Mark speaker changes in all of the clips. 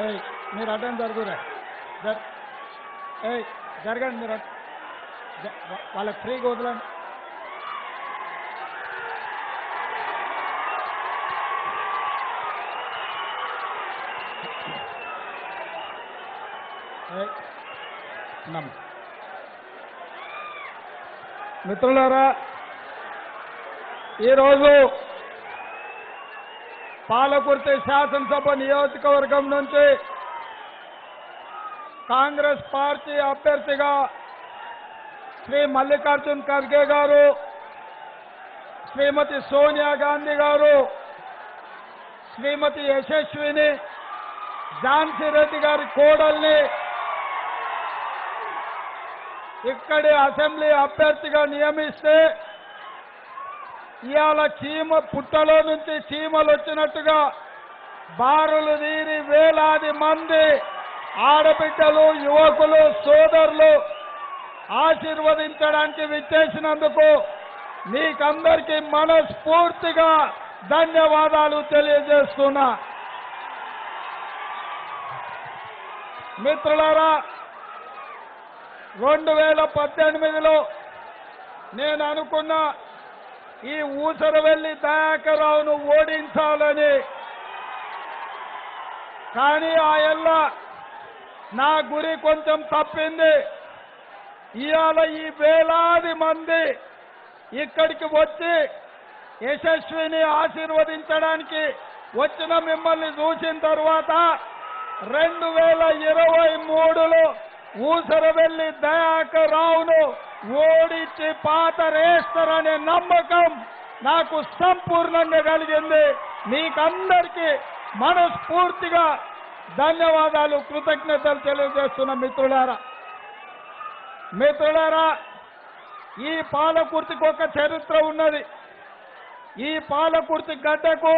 Speaker 1: ఏయ్ మీరు అడ్డం జరుగురా ఏయ్ జరగండి మీరు వాళ్ళకి ఫ్రీగా వదలండి. మిత్రులారా, ఈరోజు పాలకుర్తి శాసనసభ నియోజకవర్గం నుంచి కాంగ్రెస్ పార్టీ అభ్యర్థిగా శ్రీ మల్లికార్జున్ ఖర్గే గారు, శ్రీమతి సోనియా గాంధీ గారు, శ్రీమతి యశస్విని, ఝాన్సీ రెడ్డి గారి కోడల్ని ఇక్కడి అసెంబ్లీ అభ్యర్థిగా నియమిస్తే ఇవాళ చీమ పుట్టలో నుంచి చీమలు వచ్చినట్టుగా బారులు తీరి వేలాది మంది ఆడబిడ్డలు, యువకులు, సోదరులు ఆశీర్వదించడానికి విచ్చేసినందుకు మీకందరికీ మనస్ఫూర్తిగా ధన్యవాదాలు తెలియజేస్తున్నా. మిత్రులారా, 2018లో నేను అనుకున్న ఈ ఊసరవెల్లి దయాకర్రావును ఓడించాలని, కానీ ఆయల్ల నా గురి కొంచెం తప్పింది. ఇవాళ ఈ వేలాది మంది ఇక్కడికి వచ్చి యశస్విని ఆశీర్వదించడానికి వచ్చిన మిమ్మల్ని చూసిన తర్వాత 2023లో ఊసరవెల్లి దయాకర్రావును ఓడించి పాతరేస్తారనే నమ్మకం నాకు సంపూర్ణంగా కలిగింది. మీకందరికీ మనస్ఫూర్తిగా ధన్యవాదాలు, కృతజ్ఞతలు తెలియజేస్తున్న మిత్రులారా, ఈ పాలకుర్తికి ఒక చరిత్ర ఉన్నది. ఈ పాలకుర్తి గడ్డకు,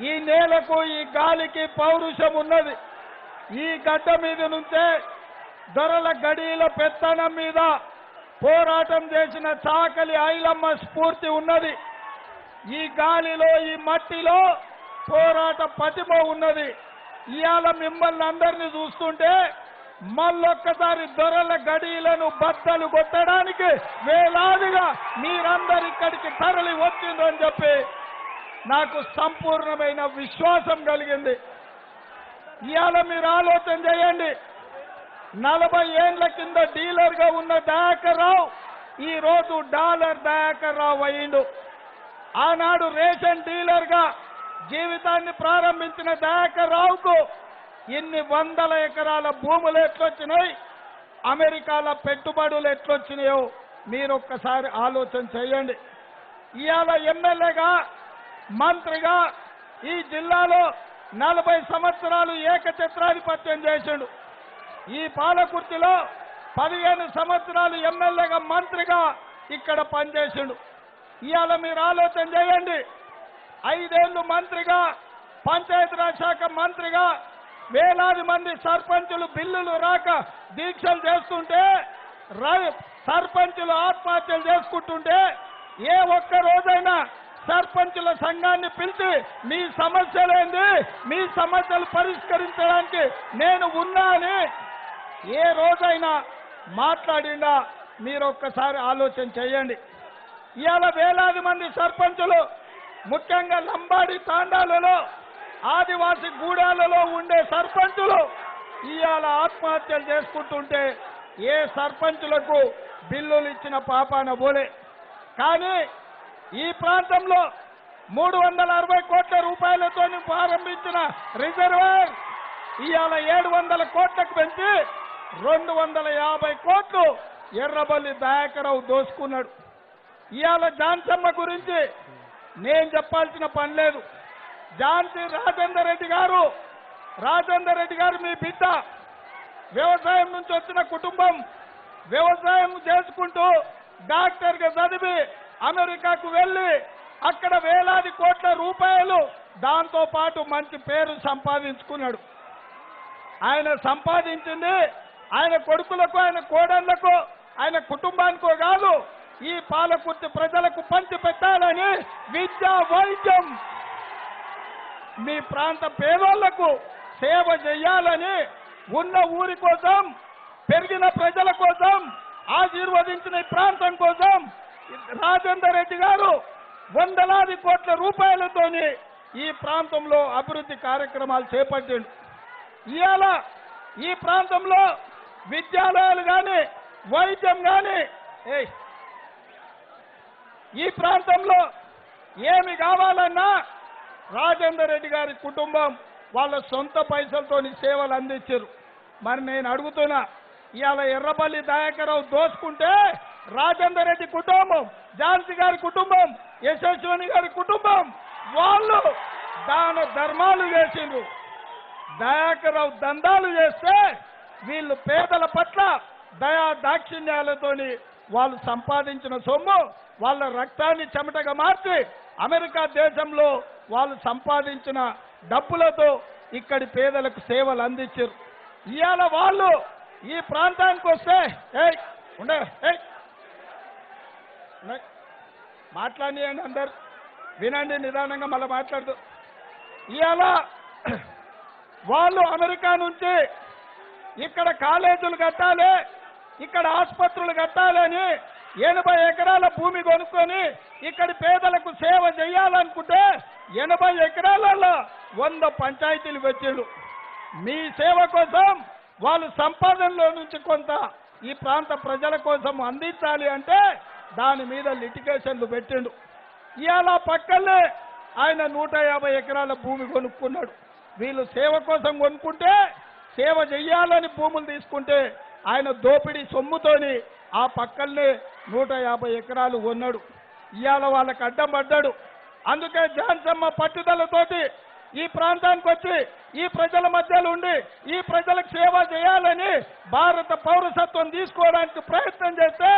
Speaker 1: ఈ నేలకు, ఈ గాలికి పౌరుషం ఉన్నది. ఈ గడ్డ మీద నుంచే దొరల గడీల పెత్తనం మీద పోరాటం చేసిన చాకలి ఐలమ్మ స్ఫూర్తి ఉన్నది. ఈ గాలిలో, ఈ మట్టిలో పోరాట పటిమ ఉన్నది. ఇవాళ మిమ్మల్ని అందరినీ చూస్తుంటే మళ్ళొక్కసారి దొరల గడీలను బద్దలు కొట్టడానికి వేలాదిగా మీరందరూ ఇక్కడికి తరలి వచ్చిందని చెప్పి నాకు సంపూర్ణమైన విశ్వాసం కలిగింది. ఇవాళ మీరు ఆలోచన చేయండి, 40 ఏళ్ల కింద డీలర్గా ఉన్న దయాకర్రావు ఈరోజు డాలర్ దయాకర్రావు అయ్యిండు. ఆనాడు రేషన్ డీలర్గా జీవితాన్ని ప్రారంభించిన దయాకర్రావుకు ఇన్ని వందల ఎకరాల భూములు ఎట్లొచ్చినాయి, అమెరికాల పెట్టుబడులు ఎట్లొచ్చినాయో మీరు ఒక్కసారి ఆలోచన చేయండి. ఇవాళ ఎమ్మెల్యేగా, మంత్రిగా ఈ జిల్లాలో 40 సంవత్సరాలు ఏకఛత్రాధిపత్యం చేసిండు. ఈ పాలకుర్తిలో 15 సంవత్సరాలు ఎమ్మెల్యేగా, మంత్రిగా ఇక్కడ పనిచేసిండు. ఇవాళ మీరు ఆలోచన చేయండి, 5 ఏళ్లు మంత్రిగా, పంచాయతీరాజ్ శాఖ మంత్రిగా వేలాది మంది సర్పంచులు బిల్లులు రాక దీక్షలు చేస్తుంటే, సర్పంచులు ఆత్మహత్యలు చేసుకుంటుంటే ఏ ఒక్క రోజైనా సర్పంచుల సంఘాన్ని పిలిచి మీ సమస్యలేంది, మీ సమస్యలు పరిష్కరించడానికి నేను ఉన్నా అని ఏ రోజైనా మాట్లాడిండా? మీరు ఒక్కసారి ఆలోచన చేయండి. ఇవాళ వేలాది మంది సర్పంచులు, ముఖ్యంగా లంబాడి తాండాలలో, ఆదివాసీ గూడాలలో ఉండే సర్పంచులు ఇవాళ ఆత్మహత్యలు చేసుకుంటుంటే ఏ సర్పంచులకు బిల్లులు ఇచ్చిన పాపాన పోలే. కానీ ఈ ప్రాంతంలో 360 కోట్ల రూపాయలతో ప్రారంభించిన రిజర్వాయర్ ఇవాళ 700 కోట్లకు పెంచి 250 కోట్లు ఎర్రబల్లి దయాకర్రావు దోసుకున్నాడు. ఇవాళ ఝాన్సమ్మ గురించి నేను చెప్పాల్సిన పని లేదు. ఝాన్సీ రాజేందర్ రెడ్డి గారు మీ బిడ్డ, వ్యవసాయం నుంచి వచ్చిన కుటుంబం, వ్యవసాయం చేసుకుంటూ డాక్టర్గా చదివి అమెరికాకు వెళ్ళి అక్కడ వేలాది కోట్ల రూపాయలు, దాంతో పాటు మంచి పేరు సంపాదించుకున్నాడు. ఆయన సంపాదించింది ఆయన కొడుకులకు, ఆయన కోడళ్లకు, ఆయన కుటుంబానికో కాదు, ఈ పాలకుర్తి ప్రజలకు పంచి పెట్టాలని విద్య, వైద్యం, మీ ప్రాంత పేదోళ్లకు సేవ చేయాలని ఉన్న ఊరి కోసం, పెరిగిన ప్రజల కోసం, ఆశీర్వదించిన ఈ ప్రాంతం కోసం రాజేందర్ రెడ్డి గారు వందలాది కోట్ల రూపాయలతోని ఈ ప్రాంతంలో అభివృద్ధి కార్యక్రమాలు చేపట్టిండు. ఇవాళ ఈ ప్రాంతంలో విద్యాలయాలు కానీ, వైద్యం కానీ, ఈ ప్రాంతంలో ఏమి కావాలన్నా రాజేందర్ రెడ్డి గారి కుటుంబం వాళ్ళ సొంత పైసలతో సేవలు అందించారు. మరి నేను అడుగుతున్నా, ఇవాళ ఎర్రబల్లి దయాకర్రావు దోచుకుంటే రాజేందర్ రెడ్డి కుటుంబం, ఝాన్సీ గారి కుటుంబం, యశస్విని గారి కుటుంబం వాళ్ళు దాన ధర్మాలు చేసిండ్రు. దయాకర్రావు దందాలు చేస్తే వీళ్ళు పేదల పట్ల దయా దాక్షిణ్యాలతోని వాళ్ళు సంపాదించిన సొమ్ము వాళ్ళ రక్తాన్ని చెమటగా మార్చి అమెరికా దేశంలో వాళ్ళు సంపాదించిన డబ్బులతో ఇక్కడి పేదలకు సేవలు అందించారు. ఇవాళ వాళ్ళు ఈ ప్రాంతానికి వస్తే మాట్లాడియండి, అందరు వినండి నిదానంగా, మళ్ళీ మాట్లాడుతూ. ఇవాళ వాళ్ళు అమెరికా నుంచి ఇక్కడ కాలేజీలు కట్టాలి, ఇక్కడ ఆసుపత్రులు కట్టాలని 80 ఎకరాల భూమి కొనుక్కొని ఇక్కడి పేదలకు సేవ చేయాలనుకుంటే 80 ఎకరాలలో 100 పంచాయతీలు పెట్టిండు. మీ సేవ కోసం వాళ్ళు సంపాదనలో నుంచి కొంత ఈ ప్రాంత ప్రజల కోసం అందించాలి అంటే దాని మీద లిటిగేషన్లు పెట్టిండు. ఇవాళ పక్కనే ఆయన 150 ఎకరాల భూమి కొనుక్కున్నాడు. వీళ్ళు సేవ కోసం కొనుక్కుంటే, సేవ చెయ్యాలని భూములు తీసుకుంటే ఆయన దోపిడీ సొమ్ముతోని ఆ పక్కనే 150 ఎకరాలు కొన్నాడు. ఇవాళ వాళ్ళకి అడ్డం పడ్డాడు. అందుకే ఝాన్సమ్మ పట్టుదలతోటి ఈ ప్రాంతానికి వచ్చి ఈ ప్రజల మధ్యలో ఉండి ఈ ప్రజలకు సేవ చేయాలని భారత పౌరసత్వం తీసుకోవడానికి ప్రయత్నం చేస్తే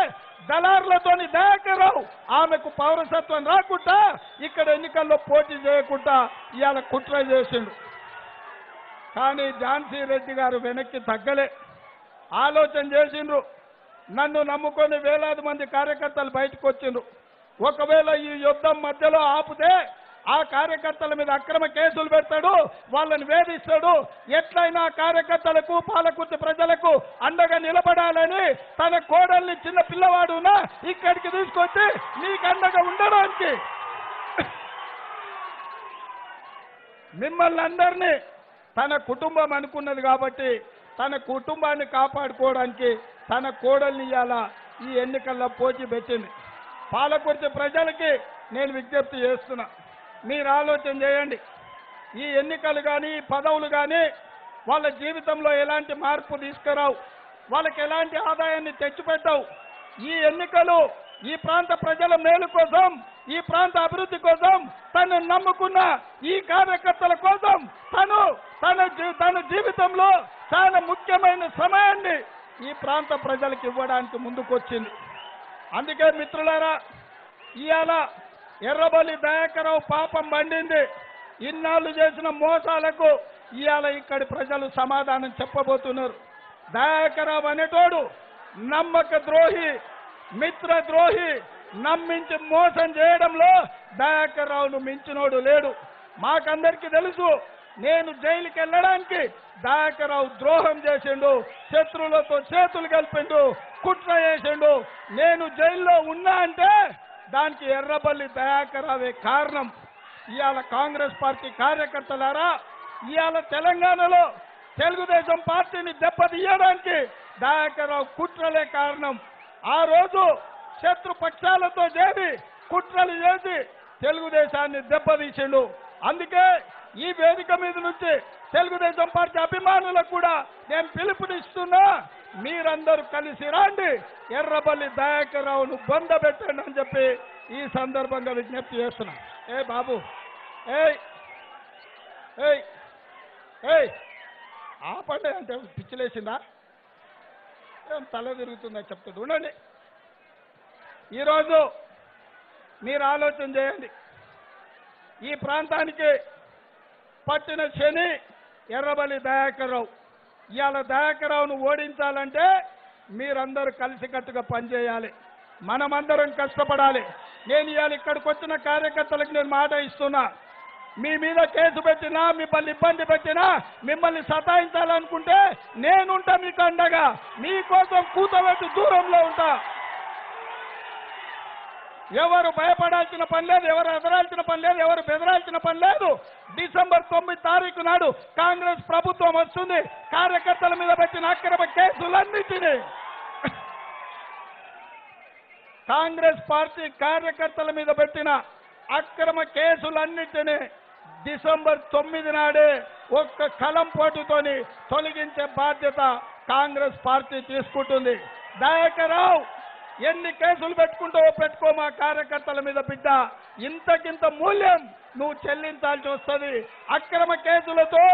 Speaker 1: దళారులతోని దయాకర్రావు ఆమెకు పౌరసత్వం రాకుండా ఇక్కడ ఎన్నికల్లో పోటీ చేయకుండా ఇవాళ కుట్ర చేసిండు. కానీ ఝాన్సీ రెడ్డి గారు వెనక్కి తగ్గలే, ఆలోచన చేసిండ్రు. నన్ను నమ్ముకొని వేలాది మంది కార్యకర్తలు బయటకు వచ్చిండ్రు. ఒకవేళ ఈ యుద్ధం మధ్యలో ఆపితే ఆ కార్యకర్తల మీద అక్రమ కేసులు పెడతాడు, వాళ్ళని వేధిస్తాడు. ఎట్లయినా కార్యకర్తలకు, పాలకుర్తి ప్రజలకు అండగా నిలబడాలని తన కోడల్ని చిన్న పిల్లవాడునా ఇక్కడికి తీసుకొచ్చి మీకు అండగా ఉండడానికి మిమ్మల్ని అందరినీ తన కుటుంబం అనుకున్నది కాబట్టి తన కుటుంబాన్ని కాపాడుకోవడానికి తన కోడల్ని ఇవాళ ఈ ఎన్నికల్లో పోటీ పెట్టింది. పాలకుర్తి ప్రజలకి నేను విజ్ఞప్తి చేస్తున్నా, మీరు ఆలోచన చేయండి. ఈ ఎన్నికలు కానీ, ఈ పదవులు కానీ వాళ్ళ జీవితంలో ఎలాంటి మార్పు తీసుకురావు, వాళ్ళకి ఎలాంటి ఆదాయాన్ని తెచ్చిపెట్టవు. ఈ ఎన్నికలు ఈ ప్రాంత ప్రజల మేలు కోసం, ఈ ప్రాంత అభివృద్ధి కోసం, తను నమ్ముకున్న ఈ కార్యకర్తల కోసం తన జీవితంలో చాలా ముఖ్యమైన సమయాన్ని ఈ ప్రాంత ప్రజలకు ఇవ్వడానికి ముందుకొచ్చింది. అందుకే మిత్రులారా, ఇవాళ ఎర్రబల్లి దయాకర్రావు పాపం పండింది. ఇన్నాళ్ళు చేసిన మోసాలకు ఇవాళ ఇక్కడి ప్రజలు సమాధానం చెప్పబోతున్నారు. దయాకర్రావు అనేటోడు నమ్మక ద్రోహి, మిత్ర ద్రోహి, నమ్మించి మోసం చేయడంలో దయాకర్రావును మించినోడు లేడు. మాకందరికీ తెలుసు, నేను జైలుకి వెళ్ళడానికి దయాకర్రావు ద్రోహం చేసిండు, శత్రువులతో చేతులు కలిపిండు, కుట్ర చేసిండు. నేను జైల్లో ఉన్నా అంటే దానికి ఎర్రబల్లి దయాకర్రావే కారణం. ఇవాళ కాంగ్రెస్ పార్టీ కార్యకర్తలారా, ఇవాళ తెలంగాణలో తెలుగుదేశం పార్టీని దెబ్బతీయడానికి దయాకర్రావు కుట్రలే కారణం. ఆ రోజు శత్రుపక్షాలతో చేరి కుట్రలు చేసి తెలుగుదేశాన్ని దెబ్బతీసిండు. అందుకే ఈ వేదిక మీద నుంచి తెలుగుదేశం పార్టీ అభిమానులకు కూడా నేను పిలుపునిస్తున్నా, మీరందరూ కలిసి రండి, ఎర్రబల్లి దయాకర్రావును బొందబెట్టండి అని చెప్పి ఈ సందర్భంగా విజ్ఞప్తి చేస్తున్నా. ఏ బాబు, ఆపండి అంటే పిచ్చిలేసిందా, ఏం తల తిరుగుతుందని చెప్తుంది. ఉండండి, ఈరోజు మీరు ఆలోచన చేయండి. ఈ ప్రాంతానికి పట్టిన శని ఎర్రబల్లి దయాకర్రావు. ఇవాళ దయాకర్రావును ఓడించాలంటే మీరందరూ కలిసికట్టుగా పనిచేయాలి, మనమందరం కష్టపడాలి. నేను ఇవాళ ఇక్కడికి వచ్చిన కార్యకర్తలకు నేను మాట ఇస్తున్నా, మీ మీద కేసు పెట్టినా మిమ్మల్ని ఇబ్బంది పెట్టినా మిమ్మల్ని సతాయించాలనుకుంటే నేనుంటా మీకు అండగా, మీకోసం కూతబెట్టి దూరంలో ఉంటా. ఎవరు భయపడాల్సిన పని లేదు, ఎవరు ఎదరాల్సిన పని లేదు, ఎవరు బెదరాల్సిన పని లేదు. డిసెంబర్ 9 తారీఖు నాడు కాంగ్రెస్ ప్రభుత్వం వస్తుంది. కార్యకర్తల మీద పెట్టిన అక్రమ కేసులన్నింటినీ, కాంగ్రెస్ పార్టీ కార్యకర్తల మీద పెట్టిన అక్రమ కేసులన్నింటినీ డిసెంబర్ 9 నాడే ఒక్క కలంపోటుతోని తొలగించే బాధ్యత కాంగ్రెస్ పార్టీ తీసుకుంటుంది. దయాకర్ రావు, ఎన్ని కేసులు పెట్టుకుంటావో పెట్టుకో, మా కార్యకర్తల మీద బిడ్డ, ఇంతకింత మూల్యం నువ్వు చెల్లించాల్సి వస్తుంది. అక్రమ కేసులతో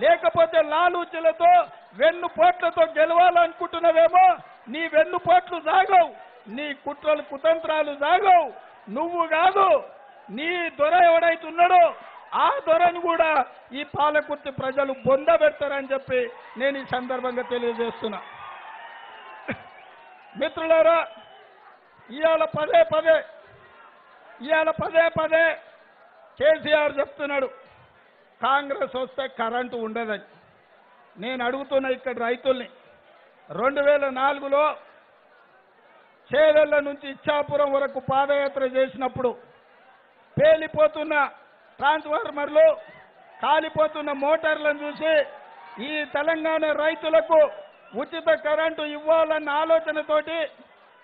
Speaker 1: లేకపోతే లాలూచీలతో వెన్నుపోట్లతో గెలవాలనుకుంటున్నావేమో, నీ వెన్నుపోట్లు సాగవు, నీ కుట్రలు కుతంత్రాలు సాగవు. నువ్వు కాదు, నీ దొర ఎవడైతున్నాడో ఆ దొరను కూడా ఈ పాలకుర్తి ప్రజలు బొంద పెడతారని చెప్పి నేను ఈ సందర్భంగా తెలియజేస్తున్నా. మిత్రులారా, ఇవాళ పదే పదే కేసీఆర్ చెప్తున్నాడు కాంగ్రెస్ వస్తే కరెంటు ఉండదని. నేను అడుగుతున్నా ఇక్కడ రైతుల్ని, 2004లో చేవెళ్ల నుంచి ఇచ్చాపురం వరకు పాదయాత్ర చేసినప్పుడు పేలిపోతున్న ట్రాన్స్ఫార్మర్లు, కాలిపోతున్న మోటార్లను చూసి ఈ తెలంగాణ రైతులకు ఉచిత కరెంటు ఇవ్వాలన్న ఆలోచనతోటి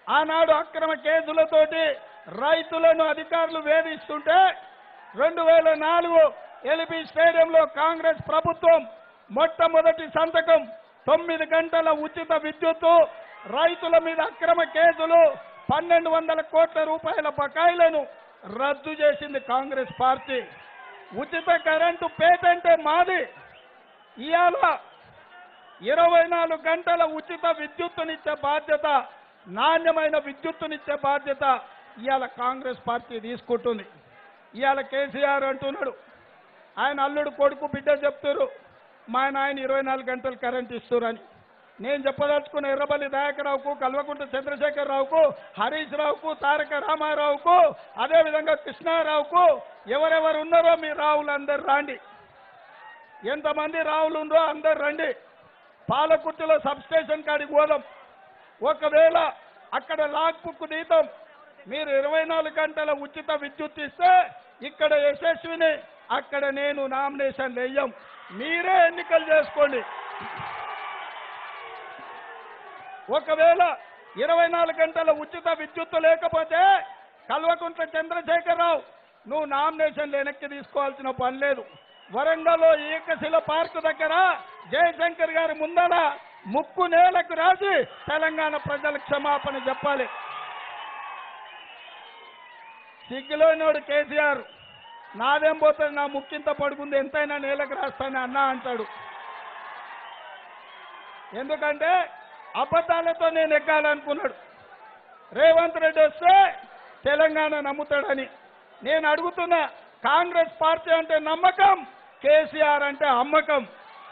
Speaker 1: ఆనాడు అక్రమ కేసులతోటి రైతులను అధికారులు వేధిస్తుంటే 2004 ఎల్బీ స్టేడియంలో కాంగ్రెస్ ప్రభుత్వం మొట్టమొదటి సంతకం 9 గంటల ఉచిత విద్యుత్తు, రైతుల మీద అక్రమ కేసులు, 1200 కోట్ల రూపాయల బకాయిలను రద్దు చేసింది కాంగ్రెస్ పార్టీ. ఉచిత కరెంటు పేటెంటే మాది. ఇవాళ 24 గంటల ఉచిత విద్యుత్తునిచ్చే బాధ్యత, నాణ్యమైన విద్యుత్తునిచ్చే బాధ్యత ఇవాళ కాంగ్రెస్ పార్టీ తీసుకుంటుంది. ఇవాళ కేసీఆర్ అంటున్నాడు, ఆయన అల్లుడు కొడుకు బిడ్డ చెప్తారు మా ఆయన 24 గంటలు కరెంట్ ఇస్తున్నారని. నేను చెప్పదలుచుకున్న ఎర్రబల్లి దయాకర్రావుకు, కల్వకుంట్ల చంద్రశేఖరరావుకు, హరీష్ రావుకు, తారక రామారావుకు, అదేవిధంగా కృష్ణారావుకు, ఎవరెవరు ఉన్నారో మీ రావులందరూ రాండి. ఎంతమంది రావులు ఉందో అందరు రండి. పాలకుర్తిలో సబ్ స్టేషన్ కాడికి పోదాం. ఒకవేళ అక్కడ లాక్ బుక్ తీద్దాం. మీరు 24 గంటల ఉచిత విద్యుత్ ఇస్తే ఇక్కడ యశస్విని, అక్కడ నేను నామినేషన్ వేయం. మీరే ఎన్నికలు చేసుకోండి. ఒకవేళ 24 గంటల ఉచిత విద్యుత్తు లేకపోతే కల్వకుంట్ల చంద్రశేఖరరావు నువ్వు నామినేషన్ వెనక్కి తీసుకోవాల్సిన పని లేదు. వరంగల్లో ఏకశిల పార్కు దగ్గర జయశంకర్ గారి ముందర ముక్కు నేలకు రాసి తెలంగాణ ప్రజలకు క్షమాపణ చెప్పాలి. సిగ్గులోనోడు కేసీఆర్, నాదేం పోతుంది, నా ముక్కింత పడుకుంది, ఎంతైనా నేలకు రాస్తాను అన్నా అంటాడు. ఎందుకంటే అబద్ధాలతో నేను ఎక్కాలనుకున్నాడు. రేవంత్ రెడ్డి వస్తే తెలంగాణ నమ్ముతాడని. నేను అడుగుతున్నా, కాంగ్రెస్ పార్టీ అంటే నమ్మకం, కేసీఆర్ అంటే అమ్మకం.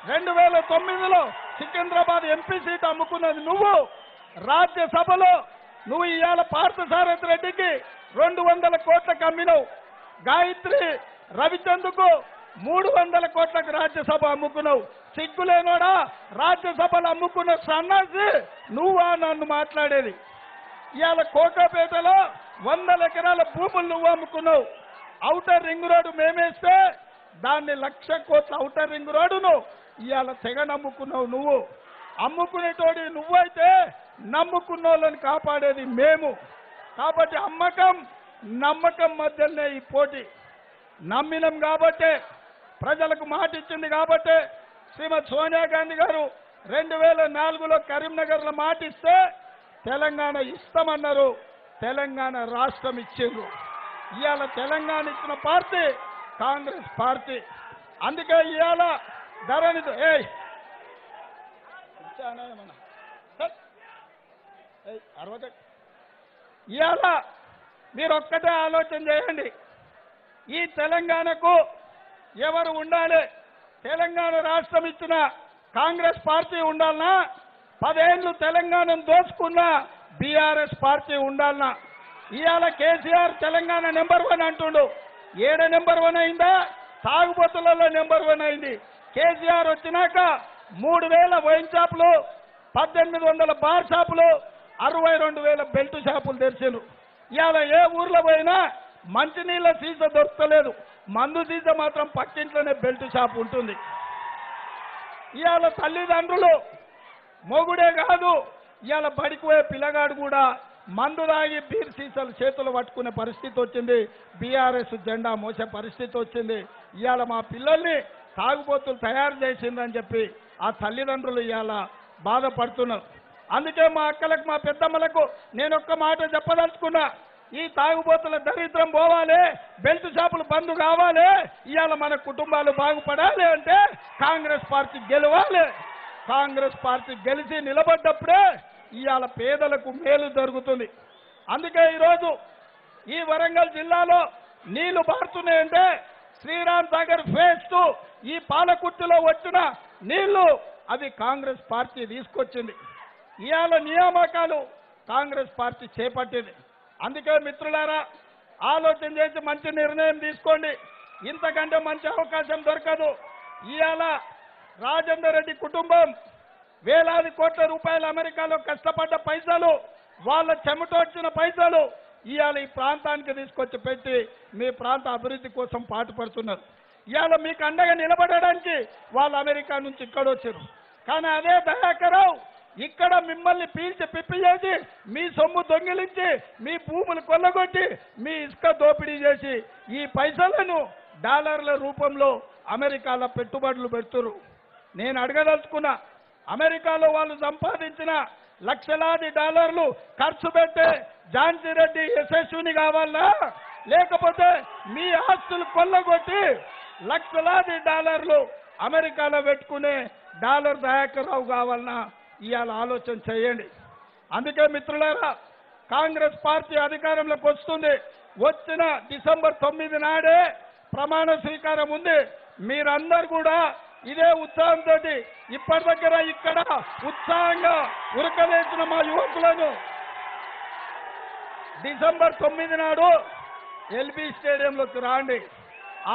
Speaker 1: 2009లో సికింద్రాబాద్ ఎంపీ సీట్ అమ్ముకున్నది నువ్వు. రాజ్యసభలో నువ్వు ఇవాళ పార్థసారథి రెడ్డికి 200 కోట్లకు అమ్మినవు. గాయత్రి రవిచంద్కు 300 కోట్లకు రాజ్యసభ అమ్ముకున్నావు. సిగ్గులేనోడా, రాజ్యసభలు అమ్ముకున్న సన్నాసి నువ్వా నన్ను మాట్లాడేది? ఇవాళ కోకాపేటలో 100 ఎకరాల భూములు నువ్వు అమ్ముకున్నావు. ఔటర్ రింగ్ రోడ్డు మేమేస్తే దాన్ని 1,00,000 కోట్ల ఔటర్ రింగ్ రోడ్డును ఇవాళ తెగ నమ్ముకున్నావు నువ్వు. అమ్ముకునేటోడి నువ్వైతే నమ్ముకున్న వాళ్ళని కాపాడేది మేము. కాబట్టి అమ్మకం నమ్మకం మధ్యనే ఈ పోటీ. నమ్మినం కాబట్టే, ప్రజలకు మాట ఇచ్చింది కాబట్టే శ్రీమతి సోనియా గాంధీ గారు 2004లో కరీంనగర్లో మాట ఇస్తే తెలంగాణ ఇస్తామన్నారు, తెలంగాణ రాష్ట్రం ఇచ్చిండ్రు. ఇవాళ తెలంగాణ ఇచ్చిన పార్టీ కాంగ్రెస్ పార్టీ. అందుకే ఇవాళ ధరణి ఇవాళ మీరు ఒక్కటే ఆలోచన చేయండి, ఈ తెలంగాణకు ఎవరు ఉండాలి? తెలంగాణ రాష్ట్రం ఇచ్చిన కాంగ్రెస్ పార్టీ ఉండాలనా? 10 ఏళ్ళు తెలంగాణను దోచుకున్న బీఆర్ఎస్ పార్టీ ఉండాలనా? ఇవాళ కేసీఆర్ తెలంగాణ నెంబర్ 1 అంటుండు. ఏడ నెంబర్ 1 అయిందా? తాగుబోతులలో నెంబర్ 1 అయింది. కేసీఆర్ వచ్చినాక 3000 వైన్ షాపులు, 1800 బార్ షాపులు, 62,000 బెల్ట్ షాపులు తెరిచారు. ఇవాళ ఏ ఊర్లో పోయినా మంచినీళ్ళ సీసా దొరకలేదు, మందు సీసా మాత్రం పక్కింట్లోనే బెల్ట్ షాప్ ఉంటుంది. ఇవాళ తల్లిదండ్రులు మొగుడే కాదు, ఇవాళ బడికి పోయే పిల్లగాడు కూడా మందు తాగి బీర్ సీసాలు చేతులు పట్టుకునే పరిస్థితి వచ్చింది. బీఆర్ఎస్ జెండా మోసే పరిస్థితి వచ్చింది. ఇవాళ మా పిల్లల్ని తాగుబోతులు తయారు చేసిందని చెప్పి ఆ తల్లిదండ్రులు ఇవాళ బాధపడుతున్నారు. అందుకే మా అక్కలకు, మా పెద్దమ్మలకు నేను ఒక్క మాట చెప్పదలుచుకున్నా, ఈ తాగుబోతుల దరిద్రం పోవాలి, బెల్ట్ షాపులు బంద్ కావాలి, ఇవాళ మన కుటుంబాలు బాగుపడాలి అంటే కాంగ్రెస్ పార్టీ గెలవాలి. కాంగ్రెస్ పార్టీ గెలిచి నిలబడ్డప్పుడే ఇవాళ పేదలకు మేలు జరుగుతుంది. అందుకే ఈరోజు ఈ వరంగల్ జిల్లాలో నీళ్లు బారుతున్నాయంటే శ్రీరామ్ సాగర్ ఫేజ్ 2 ఈ పాలకుర్తిలో వచ్చిన నీళ్లు అది కాంగ్రెస్ పార్టీ తీసుకొచ్చింది. ఇవాళ నియామకాలు కాంగ్రెస్ పార్టీ చేపట్టింది. అందుకే మిత్రులారా, ఆలోచన చేసి మంచి నిర్ణయం తీసుకోండి. ఇంతకంటే మంచి అవకాశం దొరకదు. ఇవాళ రాజేందర్ రెడ్డి కుటుంబం వేలాది కోట్ల రూపాయలు అమెరికాలో కష్టపడ్డ పైసలు, వాళ్ళ చెమటొచ్చిన పైసలు ఇవాళ ఈ ప్రాంతానికి తీసుకొచ్చి పెట్టి మీ ప్రాంత అభివృద్ధి కోసం పాటుపడుతున్నారు. ఇవాళ మీకు అండగా నిలబడడానికి వాళ్ళు అమెరికా నుంచి ఇక్కడ వచ్చారు. కానీ అదే దయాకర్ రావు ఇక్కడ మిమ్మల్ని పీల్చి పిప్పి చేసి, మీ సొమ్ము దొంగిలించి, మీ భూములు కొల్లగొట్టి, మీ ఇసుక దోపిడీ చేసి ఈ పైసలను డాలర్ల రూపంలో అమెరికాలో పెట్టుబడులు పెడుతున్నారు. నేను అడగదలుచుకున్నా, అమెరికాలో వాళ్ళు సంపాదించిన లక్షలాది డాలర్లు ఖర్చు పెట్టే ఝాన్సీ రెడ్డి యశస్విని కావాలా, లేకపోతే మీ ఆస్తులు కొల్లగొట్టి లక్షలాది డాలర్లు అమెరికాలో పెట్టుకునే డాలర్ దయాకర్ రావు కావాలన్నా ఇవాళ ఆలోచన చేయండి. అందుకే మిత్రులారా, కాంగ్రెస్ పార్టీ అధికారంలోకి వస్తుంది. వచ్చిన డిసెంబర్ 9 నాడే ప్రమాణ స్వీకారం ఉంది. మీరందరూ కూడా ఇదే ఉత్సాహంతో ఇప్పటి దగ్గర ఇక్కడ ఉత్సాహంగా ఉరకలేసిన మా యువకులను డిసెంబర్ 9 నాడు ఎల్బీ స్టేడియంలోకి రాండి.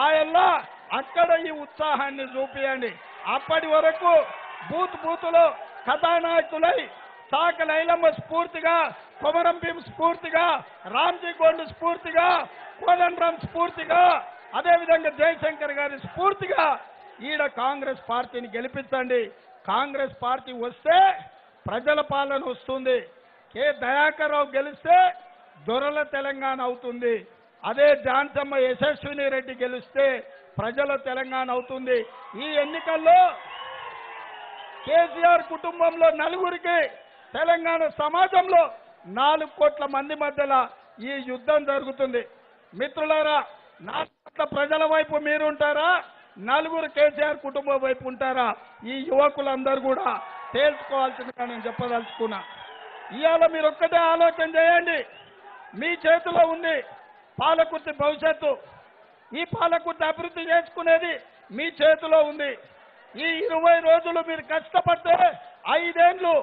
Speaker 1: ఆయల్లా అక్కడ ఈ ఉత్సాహాన్ని చూపియండి. అప్పటి వరకు బూతులో కథానాయకులై సాకల ఐలమ్మ స్ఫూర్తిగా, కొమరం భీం స్ఫూర్తిగా, రామ్జీ గోండు స్ఫూర్తిగా, కోదండరాం స్ఫూర్తిగా, అదేవిధంగా జయశంకర్ గారి స్ఫూర్తిగా ఈడ కాంగ్రెస్ పార్టీని గెలిపించండి. కాంగ్రెస్ పార్టీ వస్తే ప్రజల పాలన వస్తుంది. కె దయాకర్ రావు గెలిస్తే దొరల తెలంగాణ అవుతుంది. అదే ఝాన్సమ్మ యశస్విని రెడ్డి గెలిస్తే ప్రజల తెలంగాణ అవుతుంది. ఈ ఎన్నికల్లో కేసీఆర్ కుటుంబంలో నలుగురికి, తెలంగాణ సమాజంలో 4 కోట్ల మంది మధ్యలో ఈ యుద్ధం జరుగుతుంది. మిత్రులారా, 4 కోట్ల ప్రజల వైపు మీరుంటారా, 4 కేసీఆర్ కుటుంబం వైపు ఉంటారా? ఈ యువకులందరూ కూడా తేల్చుకోవాల్సిందిగా నేను చెప్పదలుచుకున్నా. ఇవాళ మీరు ఒక్కటే ఆలోచన చేయండి. మీ చేతిలో ఉంది పాలకుర్తి భవిష్యత్తు. ఈ పాలకుర్తి అభివృద్ధి చేసుకునేది మీ చేతిలో ఉంది. ఈ 20 రోజులు మీరు కష్టపడితే 5 ఏళ్ళు,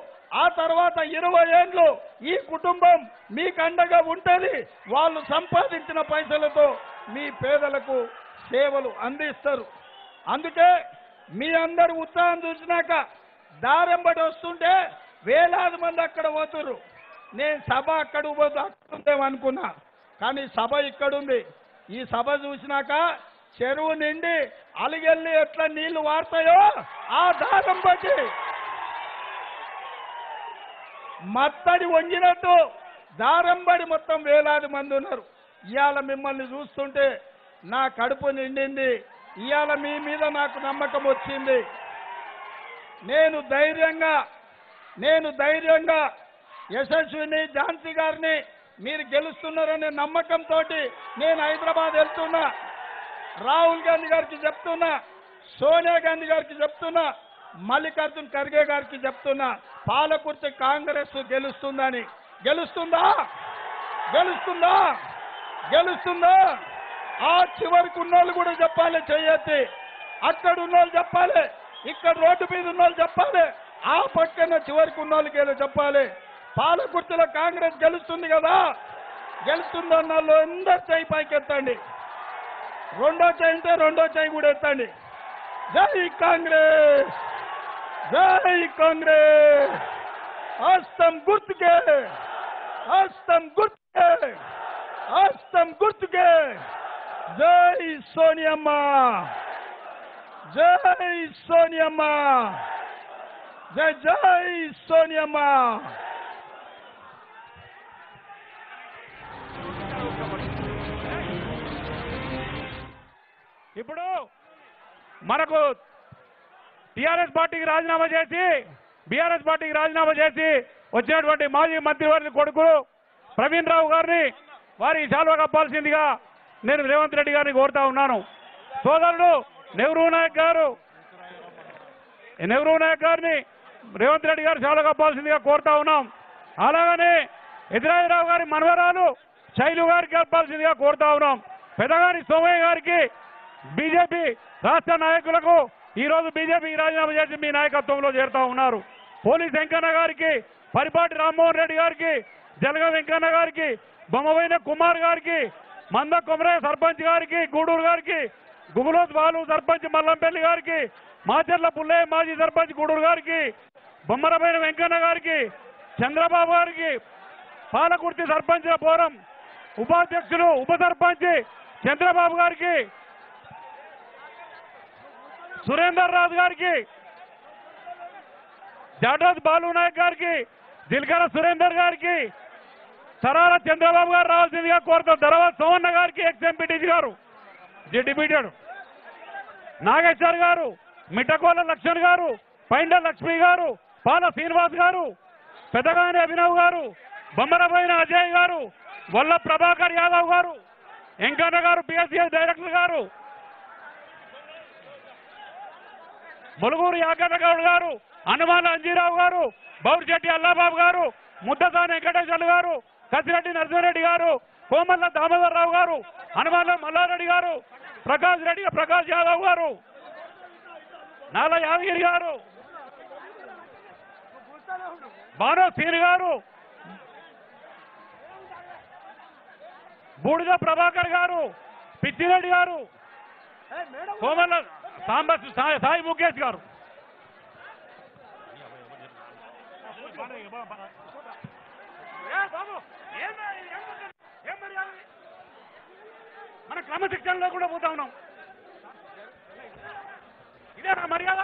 Speaker 1: ఆ తర్వాత 20 ఏళ్ళు ఈ కుటుంబం మీకు అండగా ఉంటుంది. వాళ్ళు సంపాదించిన పైసలతో మీ పేదలకు సేవలు అందిస్తారు. అందుకే మీ అందరు ఉత్సాహం చూసినాక దారెంబడి వస్తుంటే వేలాది మంది అక్కడ పోతున్నారు. నేను సభ అక్కడికి పోతే అక్కడుందేమనుకున్నా, కానీ సభ ఇక్కడుంది. ఈ సభ చూసినాక చెరువు నిండి అలిగెళ్ళి ఎట్లా నీళ్లు వాడతాయో ఆ దారం బట్టి మత్తడి వంగినట్టు దారంబడి మొత్తం వేలాది మంది ఉన్నారు. ఇవాళ మిమ్మల్ని చూస్తుంటే నా కడుపు నిండింది. ఇవాళ మీ మీద నాకు నమ్మకం వచ్చింది. నేను ధైర్యంగా యశస్విని, ఝాన్సీ గారిని మీరు గెలుస్తున్నారనే నమ్మకంతో నేను హైదరాబాద్ వెళ్తున్నా. రాహుల్ గాంధీ గారికి చెప్తున్నా, సోనియా గాంధీ గారికి చెప్తున్నా, మల్లికార్జున్ ఖర్గే గారికి చెప్తున్నా, పాలకుర్తి కాంగ్రెస్ గెలుస్తుందని. గెలుస్తుందా? ఆ చివరికి ఉన్నోళ్ళు కూడా చెప్పాలి, చెయ్యొద్ది. అక్కడ ఉన్నోళ్ళు చెప్పాలి, ఇక్కడ రోడ్డు మీద ఉన్నోళ్ళు చెప్పాలి, ఆ పక్కన చివరికి ఉన్నోళ్ళకి చెప్పాలి. పాలకుర్తిలో కాంగ్రెస్ గెలుస్తుంది కదా, గెలుస్తుందన్న వాళ్ళు అందరు చేయి పైకెత్తండి. రెండో చేయి ఉంటే రెండో చేయి కూడా ఎత్తండి. జై కాంగ్రెస్, జై కాంగ్రెస్. హస్తం గుర్తుకే, హస్తం గుర్తుకే, హస్తం గుర్తుకే. జై సోనియమ్మ, జై సోనియమ్మ, జై జై సోనియమ్మ.
Speaker 2: ఇప్పుడు మనకు టీఆర్ఎస్ పార్టీకి రాజీనామా చేసి బీఆర్ఎస్ పార్టీకి రాజీనామా చేసి వచ్చినటువంటి మాజీ మంత్రివర్గ కొడుకు ప్రవీణ్ రావు గారిని వారి శాల్వా కప్పాల్సిందిగా నేను రేవంత్ రెడ్డి గారిని కోరుతా ఉన్నాను. సోదరుడు నెహ్రూ నాయక్ గారిని రేవంత్ రెడ్డి గారు శాల్వా కప్పాల్సిందిగా కోరుతా ఉన్నాం. అలాగనే ఎదిరాజరావు గారి మనవరాలు శైలు గారికి కప్పాల్సిందిగా కోరుతా ఉన్నాం. పెదగాని సోమయ్య గారికి బీజేపీ రాష్ట్ర నాయకులకు ఈ రోజు బీజేపీకి రాజీనామా చేసి మీ నాయకత్వంలో చేరుతా ఉన్నారు. పోలీస్ వెంకన్న గారికి, పరిపాటి రామ్మోహన్ రెడ్డి గారికి, జలగ వెంకన్న గారికి, బొమ్మవైన కుమార్ గారికి, మంద కొమరయ్య సర్పంచ్ గారికి, గూడూరు గారికి, గుగులోత్ బాలు సర్పంచ్ మల్లంపల్లి గారికి, మాచర్ల పుల్లయ్య మాజీ సర్పంచ్ గూడూరు గారికి, బొమ్మరమైన వెంకన్న గారికి, చంద్రబాబు గారికి, పాలకుర్తి సర్పంచ్ల ఫోరం ఉపాధ్యక్షులు ఉప సర్పంచ్ చంద్రబాబు గారికి, సురేందర్ రాజు గారికి, జాటోజ్ బాలు నాయక్ గారికి, దిల్కర సురేందర్ గారికి, సరాల చంద్రబాబు గారు రావాల్సిందిగా కోరుతాం. తర్వాత సోమన్న గారికి ఎక్స్ ఎంపీటీసీ గారు డిప్యూటెడ్ నాగేశ్వర్ గారు, మిట్టకోల లక్ష్మణ్ గారు, పైండ లక్ష్మి గారు, పాల శ్రీనివాస్ గారు, పెదగాని అభినవ్ గారు, బొమ్మరపోయిన అజయ్ గారు, వల్ల ప్రభాకర్ యాదవ్ గారు, వెంకన్న గారు పిఎస్సిఎస్ డైరెక్టర్ గారు, ములుగూరు యాగన్న గౌడ్ గారు, హనుమాన్ అంజీరావు గారు, బౌరిశెట్టి అల్లాబాబు గారు, ముద్దసాని వెంకటేశ్వర్లు గారు, కసిరెడ్డి నరసింహారెడ్డి గారు, కోమల్ల దామోదర్ రావు గారు, హనుమాన్ల మల్లారెడ్డి గారు, ప్రకాష్ యాదవ్ గారు, నాల యాదగిరి గారు, బానో సీని గారు, బూడిద ప్రభాకర్ గారు, పిచ్చిరెడ్డి గారు, కోమల్ల సాయి ముఖేష్ గారు. మన క్రమశిక్షణలో కూడా పోతా ఉన్నాం. ఇదేనా మర్యాద?